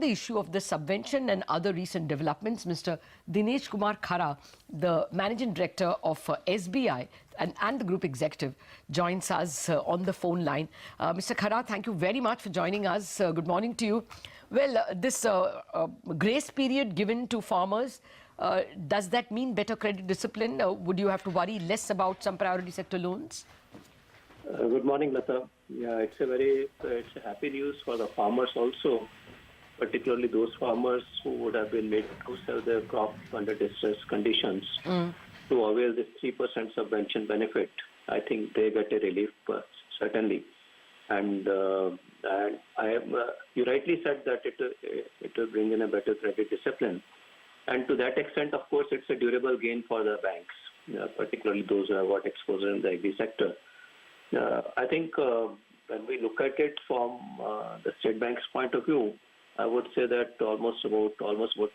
the issue of the subvention and other recent developments, Mr. Dinesh Kumar Khara, the Managing Director of SBI and the Group Executive, joins us on the phone line. Mr. Khara, thank you very much for joining us. Good morning to you. Well, this grace period given to farmers, does that mean better credit discipline? Would you have to worry less about some priority sector loans? Good morning, Lata. Yeah, it's a happy news for the farmers also, particularly those farmers who would have been made to sell their crop under distressed conditions to avail this 3% subvention benefit. I think they get a relief, certainly. And you rightly said that it will bring in a better credit discipline. And to that extent, of course, it's a durable gain for the banks, particularly those who have got exposure in the agri sector. I think when we look at it from the State Bank's point of view, I would say that almost about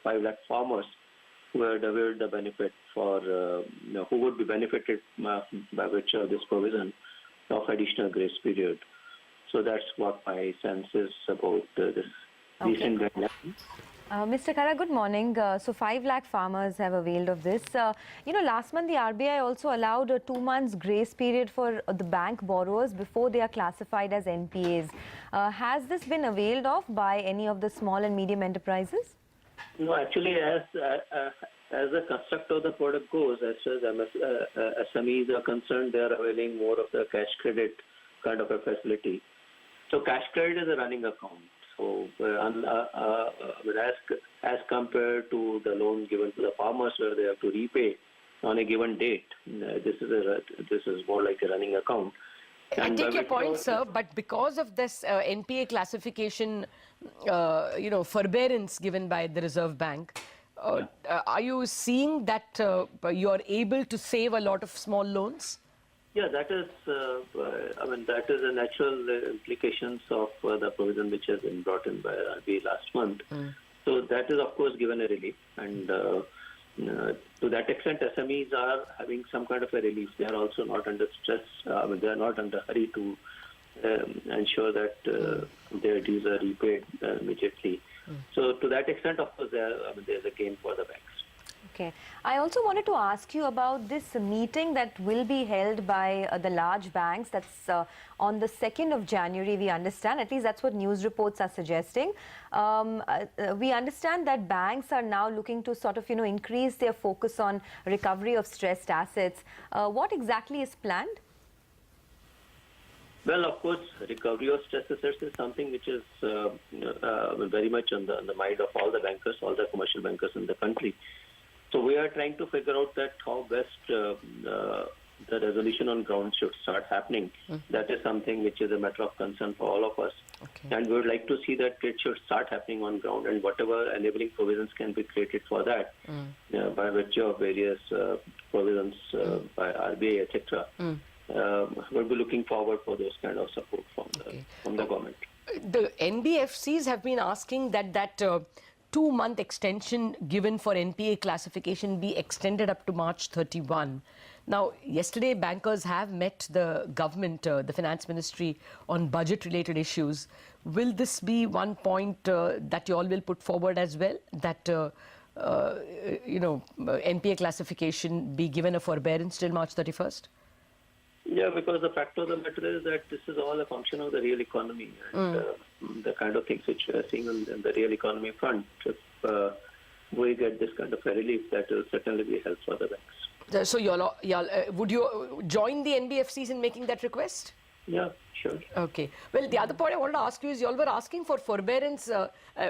5 lakh farmers who had availed the benefit who would be benefited by virtue of this provision of additional grace period. So that's what my sense is about this recent guideline. Mr. Khara, good morning. So 5 lakh farmers have availed of this. Last month the RBI also allowed a 2 months grace period for the bank borrowers before they are classified as NPAs. Has this been availed of by any of the small and medium enterprises? No, actually, as the construct of the product goes, as far as SMEs are concerned, they are availing more of the cash credit kind of a facility. So cash credit is a running account. So, as compared to the loan given to the farmers where they have to repay on a given date, this is more like a running account. I take your point, sir, but because of this NPA classification, forbearance given by the Reserve Bank, are you seeing that you are able to save a lot of small loans? Yeah, that is a natural implications of the provision which has been brought in by RBI last month. So that is, of course, given a relief. And to that extent, SMEs are having some kind of a relief. They are also not under stress. They are not under hurry to ensure that their dues are repaid immediately. So to that extent, of course, there's a gain for the banks. Okay. I also wanted to ask you about this meeting that will be held by the large banks. That's on the 2nd of January, we understand. At least that's what news reports are suggesting. We understand that banks are now looking to sort of, increase their focus on recovery of stressed assets. What exactly is planned? Well, of course, recovery of stressed assets is something which is very much on the mind of all the bankers, all the commercial bankers in the country. So we are trying to figure out that how best the resolution on ground should start happening. That is something which is a matter of concern for all of us. Okay. And we would like to see that it should start happening on ground, and whatever enabling provisions can be created for that by virtue of various provisions by RBI, etc. We'll be looking forward for those kind of support from the government. The NBFCs have been asking that 2-month extension given for NPA classification be extended up to March 31. Now, yesterday bankers have met the government, the finance ministry, on budget-related issues. Will this be one point that you all will put forward as well, that NPA classification be given a forbearance till March 31st? Yeah, because the fact of the matter is that this is all a function of the real economy and the kind of things which we are seeing on the real economy front. If we get this kind of a relief, that will certainly be helpful for the banks. So, would you join the NBFCs in making that request? Yeah, sure. Okay. Well, the other point I wanted to ask you is you all were asking for forbearance,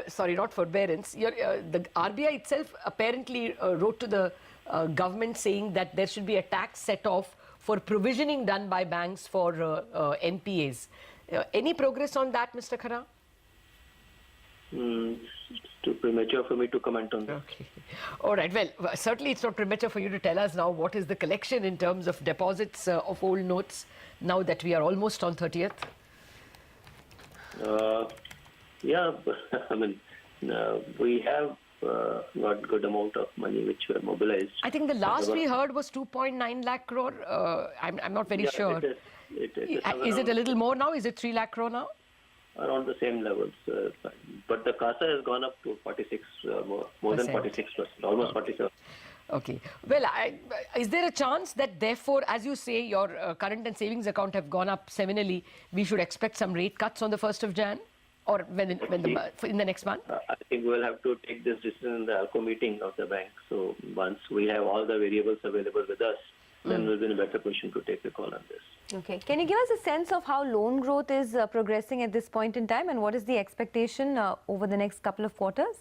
sorry, not forbearance. The RBI itself apparently wrote to the government saying that there should be a tax set off for provisioning done by banks for NPAs. Any progress on that, Mr. Khara? It's too premature for me to comment on that. Okay. All right. Well, certainly it's not premature for you to tell us now what is the collection in terms of deposits of old notes now that we are almost on 30th. Yeah, we have got good amount of money which were mobilized. I think the last we heard was 2.9 lakh crore. I'm not very sure. It is is it a little more now? Is it 3 lakh crore now? around the same levels. But the CASA has gone up to 46, more than 46%, almost 47%. Okay. Well, is there a chance that therefore, as you say, your current and savings account have gone up seminally, we should expect some rate cuts on the 1st of Jan? Or in the next month? I think we'll have to take this decision in the ALCO meeting of the bank. So once we have all the variables available with us, then we'll be in a better position to take a call on this. Okay. Can you give us a sense of how loan growth is progressing at this point in time, and what is the expectation over the next couple of quarters?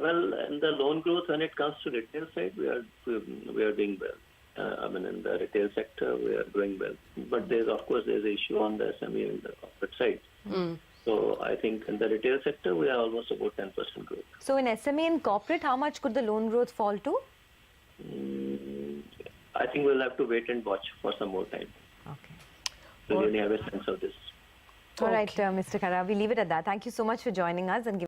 Well, in the loan growth, when it comes to retail side, we are doing well. I mean, in the retail sector, we are doing well. But of course, there's an issue on the SME and the corporate side. So I think in the retail sector, we are almost about 10% growth. So in SME and corporate, how much could the loan growth fall to? I think we'll have to wait and watch for some more time. Okay. To really have a sense of this. All right, Mr. Khara, we leave it at that. Thank you so much for joining us and giving